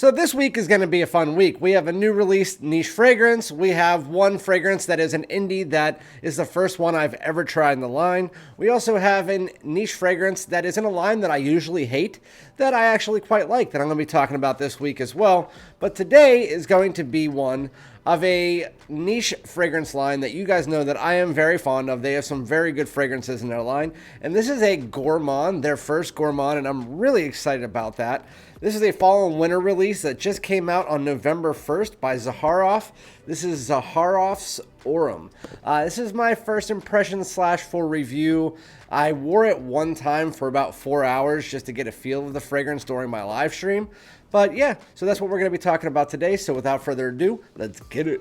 So this week is going to be a fun week. We have a new released niche fragrance. We have one fragrance that is an indie that is the first one I've ever tried in the line. We also have a niche fragrance that is in a line that I usually hate, that I actually quite like, that I'm going to be talking about this week as well. But today is going to be one of a niche fragrance line that you guys know that I am very fond of. They have some very good fragrances in their line. And this is a Gourmand, their first Gourmand, and I'm really excited about that. This is a fall and winter release that just came out on November 1st by Zaharoff. This is Zaharoff's Aurum. This is my first impression / full review. I wore it one time for about 4 hours just to get a feel of the fragrance during my live stream. But yeah, so that's what we're going to be talking about today. So without further ado, let's get it.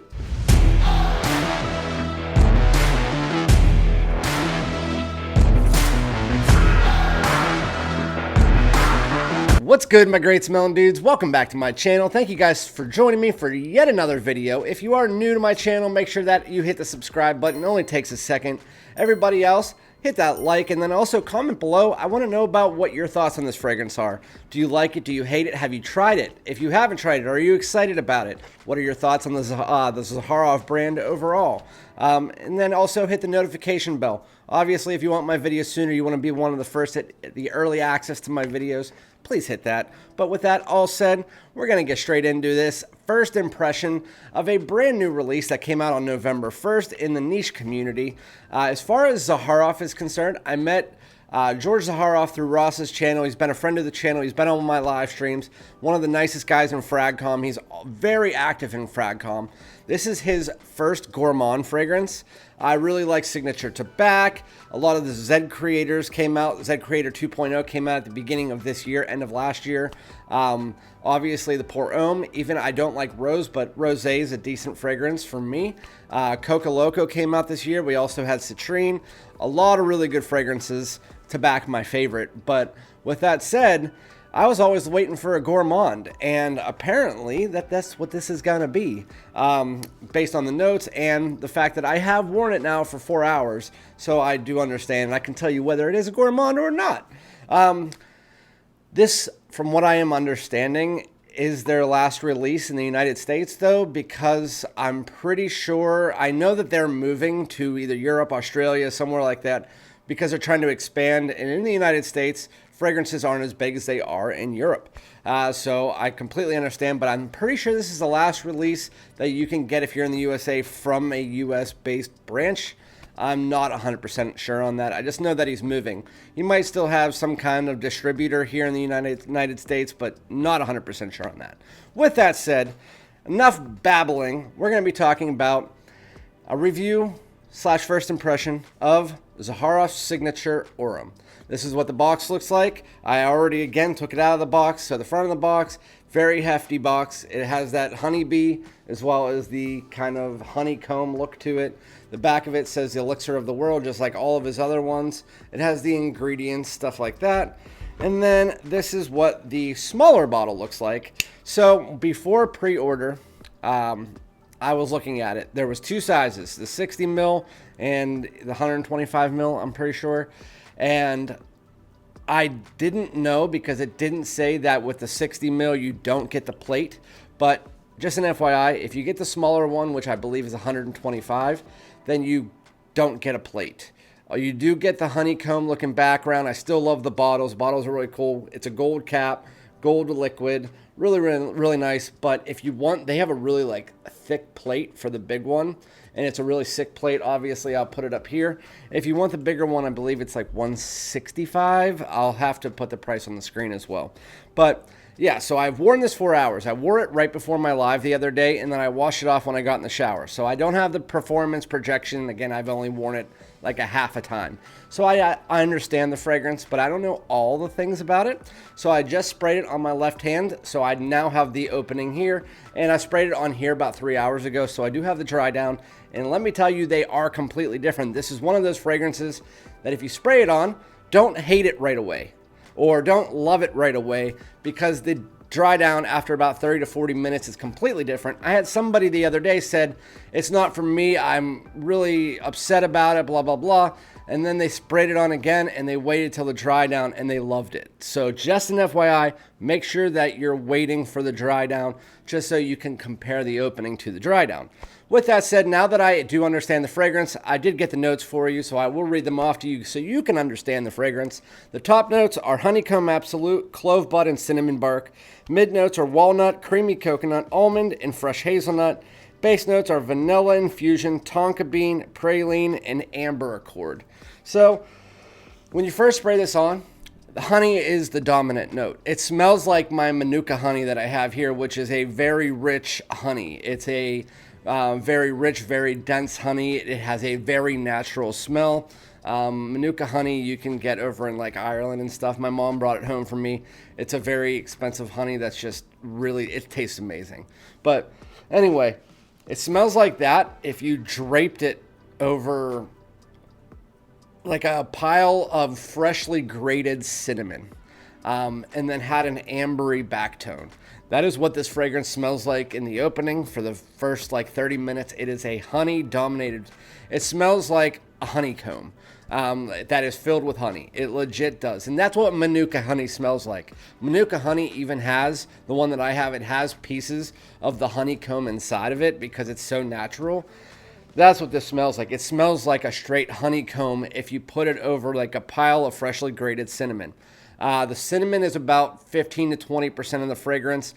What's good, my great smelling dudes? Welcome back to my channel. Thank you guys for joining me for yet another video. If you are new to my channel, make sure that you hit the subscribe button. It only takes a second. Everybody else, hit that like, and then also comment below. I want to know about what your thoughts on this fragrance are. Do you like it? Do you hate it? Have you tried it? If you haven't tried it, are you excited about it? What are your thoughts on the Zaharoff brand overall? And then also hit the notification bell. Obviously, if you want my videos sooner, you want to be one of the first at the early access to my videos, please hit that. But with that all said, we're going to get straight into this first impression of a brand new release that came out on November 1st in the niche community. As far as Zaharoff is concerned, I met George Zaharoff through Ross's channel. He's been a friend of the channel. He's been on my live streams. One of the nicest guys in FragCom. He's very active in FragCom. This is his first Gourmand fragrance. I really like Signature to Back. A lot of the Z creators came out. Z Creator 2.0 came out at the beginning of this year, end of last year. Obviously the Aurum. Even I don't like Rose, but Rosé is a decent fragrance for me. Coca Loco came out this year. We also had Citrine. A lot of really good fragrances to back my favorite. But with that said, I was always waiting for a Gourmand, and apparently that's what this is going to be, based on the notes and the fact that I have worn it now for 4 hours, so I do understand, and I can tell you whether it is a Gourmand or not. This, from what I am understanding, is their last release in the United States, though, because I'm pretty sure, I know that they're moving to either Europe, Australia, somewhere like that, because they're trying to expand, and in the United States, fragrances aren't as big as they are in Europe. So I completely understand, but I'm pretty sure this is the last release that you can get if you're in the USA from a US-based branch. I'm not 100% sure on that. I just know that he's moving. He might still have some kind of distributor here in the United States, but not 100% sure on that. With that said, enough babbling. We're going to be talking about a review / first impression of Zaharoff's Signature Aurum. This is what the box looks like. I already, again, took it out of the box. So the front of the box, very hefty box. It has that honeybee as well as the kind of honeycomb look to it. The back of it says the elixir of the world, just like all of his other ones. It has the ingredients, stuff like that. And then this is what the smaller bottle looks like. So before pre-order, I was looking at it. There was two sizes, the 60 ml and the 125 ml, I'm pretty sure. And I didn't know because it didn't say that with the 60 ml you don't get the plate. But just an FYI, if you get the smaller one, which I believe is 125, then you don't get a plate. You do get the honeycomb looking background. I still love the bottles. Bottles are really cool. It's a gold cap, gold liquid. Really nice. But if you want, they have a really like thick plate for the big one, and it's a really sick plate. Obviously, I'll put it up here. If you want the bigger one, I believe it's like 165. I'll have to put the price on the screen as well. But yeah, so I've worn this 4 hours. I wore it right before my live the other day, and then I washed it off when I got in the shower. So I don't have the performance projection. Again, I've only worn it like a half a time. So I understand the fragrance, but I don't know all the things about it. So I just sprayed it on my left hand. So I now have the opening here, and I sprayed it on here about 3 hours ago. So I do have the dry down, and let me tell you, they are completely different. This is one of those fragrances that if you spray it on, don't hate it right away, or don't love it right away, because the dry down after about 30 to 40 minutes is completely different. I had somebody the other day said, it's not for me, I'm really upset about it, blah, blah, blah. And then they sprayed it on again and they waited till the dry down and they loved it. So just an FYI, make sure that you're waiting for the dry down just so you can compare the opening to the dry down. With that said, now that I do understand the fragrance, I did get the notes for you, so I will read them off to you so you can understand the fragrance. The top notes are honeycomb absolute, clove bud, and cinnamon bark. Mid notes are walnut, creamy coconut, almond, and fresh hazelnut. Base notes are vanilla infusion, tonka bean, praline, and amber accord. So when you first spray this on, the honey is the dominant note. It smells like my Manuka honey that I have here, which is a very rich honey. It's a very rich, very dense honey. It has a very natural smell. Manuka honey you can get over in like Ireland and stuff. My mom brought it home for me. It's a very expensive honey that's just really, it tastes amazing. But anyway, it smells like that if you draped it over like a pile of freshly grated cinnamon, and then had an ambery back tone. That is what this fragrance smells like in the opening for the first like 30 minutes. It is a honey dominated. It smells like a honeycomb that is filled with honey. It legit does. And that's what Manuka honey smells like. Manuka honey even has, the one that I have, it has pieces of the honeycomb inside of it because it's so natural. That's what this smells like. It smells like a straight honeycomb if you put it over like a pile of freshly grated cinnamon. The cinnamon is about 15 to 20% of the fragrance.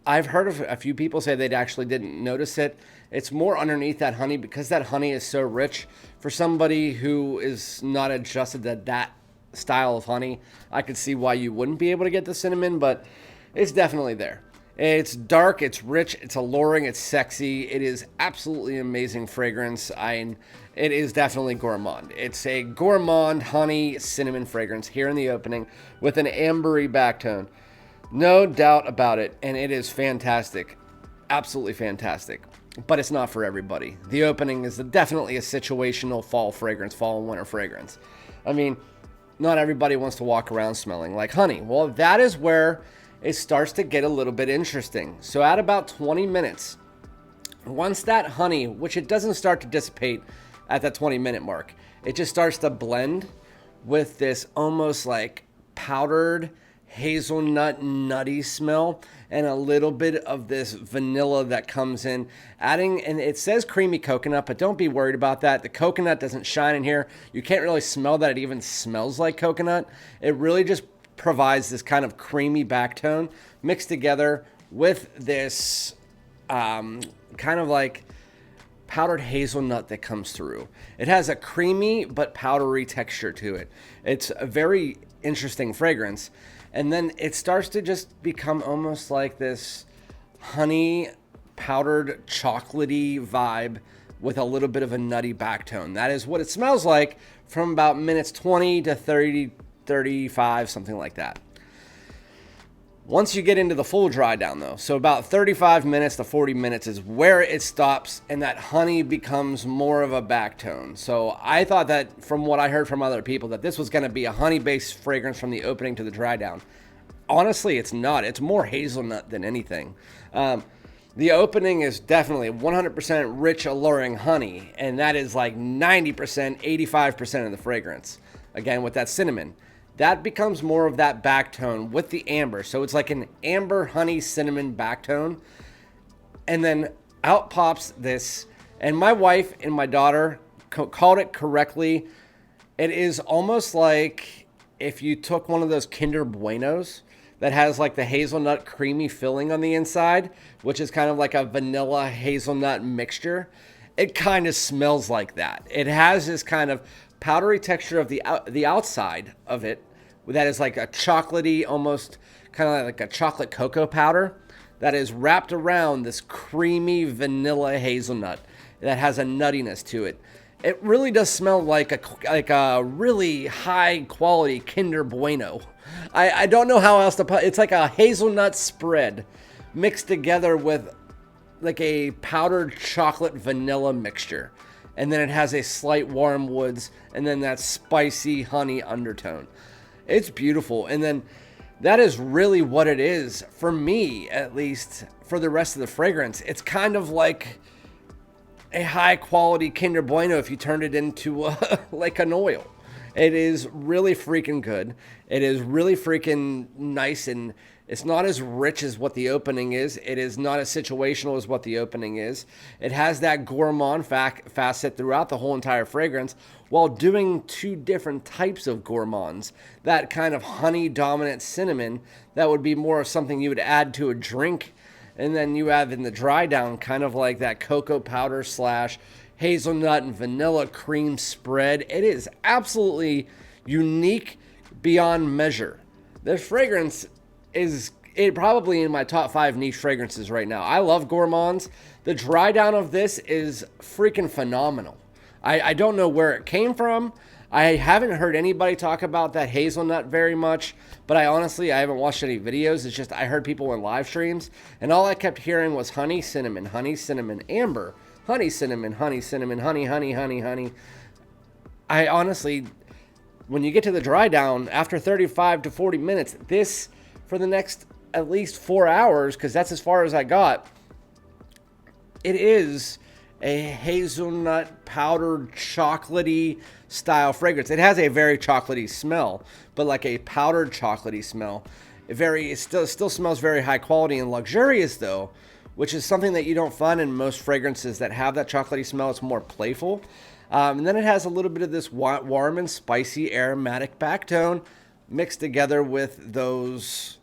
I've heard of a few people say they actually didn't notice it. It's more underneath that honey because that honey is so rich. For somebody who is not adjusted to that style of honey, I could see why you wouldn't be able to get the cinnamon, but it's definitely there. It's dark, it's rich, it's alluring, it's sexy. It is absolutely amazing fragrance. It is definitely gourmand. It's a gourmand honey cinnamon fragrance here in the opening with an ambery backtone. No doubt about it, and it is fantastic. Absolutely fantastic. But it's not for everybody. The opening is definitely a situational fall fragrance, fall and winter fragrance. I mean, not everybody wants to walk around smelling like honey. Well, that is where it starts to get a little bit interesting. So at about 20 minutes, once that honey, which it doesn't start to dissipate at that 20-minute mark, it just starts to blend with this almost like powdered hazelnut nutty smell and a little bit of this vanilla that comes in, adding, and it says creamy coconut, but don't be worried about that. The coconut doesn't shine in here. You can't really smell that it even smells like coconut. It really just provides this kind of creamy backtone mixed together with this kind of like powdered hazelnut that comes through. It has a creamy but powdery texture to it. It's a very interesting fragrance. And then it starts to just become almost like this honey powdered chocolatey vibe with a little bit of a nutty backtone. That is what it smells like from about minutes 20 to 30, 35, something like that. Once you get into the full dry down though, so about 35 minutes to 40 minutes is where it stops and that honey becomes more of a backtone. So I thought that from what I heard from other people that this was going to be a honey-based fragrance from the opening to the dry down. Honestly, it's not. It's more hazelnut than anything. The opening is definitely 100% rich, alluring honey, and that is like 90%, 85% of the fragrance. Again, with that cinnamon. That becomes more of that backtone with the amber. So it's like an amber honey cinnamon backtone. And then out pops this. And my wife and my daughter called it correctly. It is almost like if you took one of those Kinder Buenos that has like the hazelnut creamy filling on the inside, which is kind of like a vanilla hazelnut mixture. It kind of smells like that. It has this kind of powdery texture of the outside of it that is like a chocolatey, almost kind of like a chocolate cocoa powder that is wrapped around this creamy vanilla hazelnut that has a nuttiness to it. It really does smell like a really high quality Kinder Bueno. I don't know how else to put it. It's like a hazelnut spread mixed together with like a powdered chocolate vanilla mixture. And then it has a slight warm woods and then that spicy honey undertone. It's beautiful. And then That is really what it is for me, at least for the rest of the fragrance. It's kind of like a high quality Kinder Bueno if you turned it into like an oil. It is really freaking good. It is really freaking nice, and it's not as rich as what the opening is. It is not as situational as what the opening is. It has that gourmand facet throughout the whole entire fragrance while doing two different types of gourmands. That kind of honey dominant cinnamon that would be more of something you would add to a drink. And then you have in the dry down kind of like that cocoa powder / hazelnut and vanilla cream spread. It is absolutely unique beyond measure. This fragrance is probably in my top 5 niche fragrances right now. I love gourmands. The dry down of this is freaking phenomenal. I don't know where it came from. I haven't heard anybody talk about that hazelnut very much, but I haven't watched any videos. It's just I heard people in live streams, and all I kept hearing was honey, cinnamon, amber, honey, cinnamon, honey, honey. I honestly, when you get to the dry down, after 35 to 40 minutes, this, for the next at least 4 hours, because that's as far as I got, it is a hazelnut powdered chocolatey style fragrance. It has a very chocolatey smell, but like a powdered chocolatey smell. It still smells very high quality and luxurious though, which is something that you don't find in most fragrances that have that chocolatey smell. It's more playful. And then it has a little bit of this warm and spicy aromatic back tone mixed together with those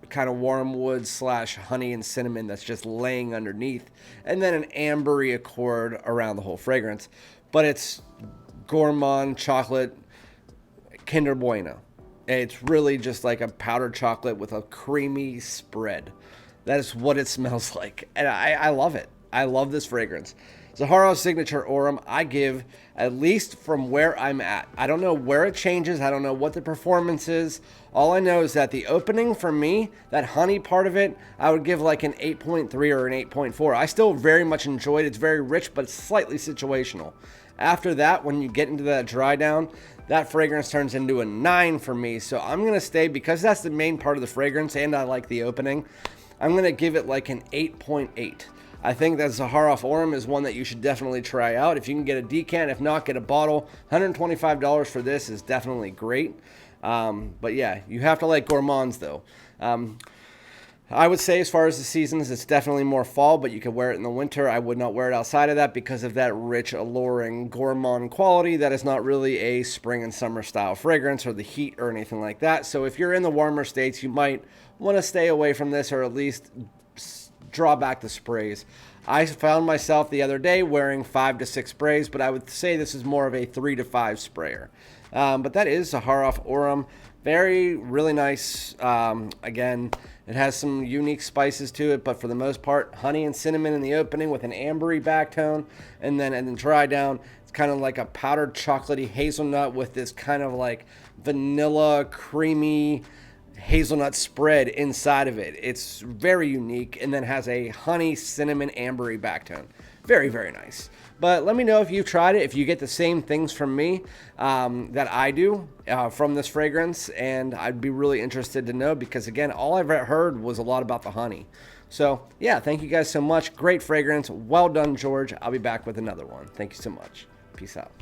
kind of warm wood / honey and cinnamon that's just laying underneath, and then an ambery accord around the whole fragrance. But it's gourmand chocolate Kinder Bueno. It's really just like a powdered chocolate with a creamy spread. That is what it smells like, and I love it. I love this fragrance. Zaharoff Signature Aurum, I give, at least from where I'm at. I don't know where it changes. I don't know what the performance is. All I know is that the opening for me, that honey part of it, I would give like an 8.3 or an 8.4. I still very much enjoyed it. It's very rich, but it's slightly situational. After that, when you get into that dry down, that fragrance turns into a 9 for me. So I'm going to stay, because that's the main part of the fragrance and I like the opening, I'm going to give it like an 8.8. I think that Zaharoff Aurum is one that you should definitely try out. If you can get a decant, if not, get a bottle. $125 for this is definitely great. But yeah, you have to like gourmands though. I would say as far as the seasons, it's definitely more fall, but you can wear it in the winter. I would not wear it outside of that because of that rich, alluring gourmand quality. That is not really a spring and summer style fragrance or the heat or anything like that. So if you're in the warmer states, you might want to stay away from this, or at least draw back the sprays. I found myself the other day wearing 5 to 6 sprays, but I would say this is more of a 3 to 5 sprayer. But that is Zaharoff Aurum. Really nice. Again, it has some unique spices to it, but for the most part, honey and cinnamon in the opening with an ambery back tone, and then dry down, it's kind of like a powdered chocolatey hazelnut with this kind of like vanilla creamy hazelnut spread inside of it. It's very unique, and then has a honey cinnamon ambery back tone. Very, very nice. But let me know if you've tried it, if you get the same things from me that I do from this fragrance, and I'd be really interested to know, because again, all I've heard was a lot about the honey. So yeah, thank you guys so much. Great fragrance. Well done, George. I'll be back with another one. Thank you so much. Peace out.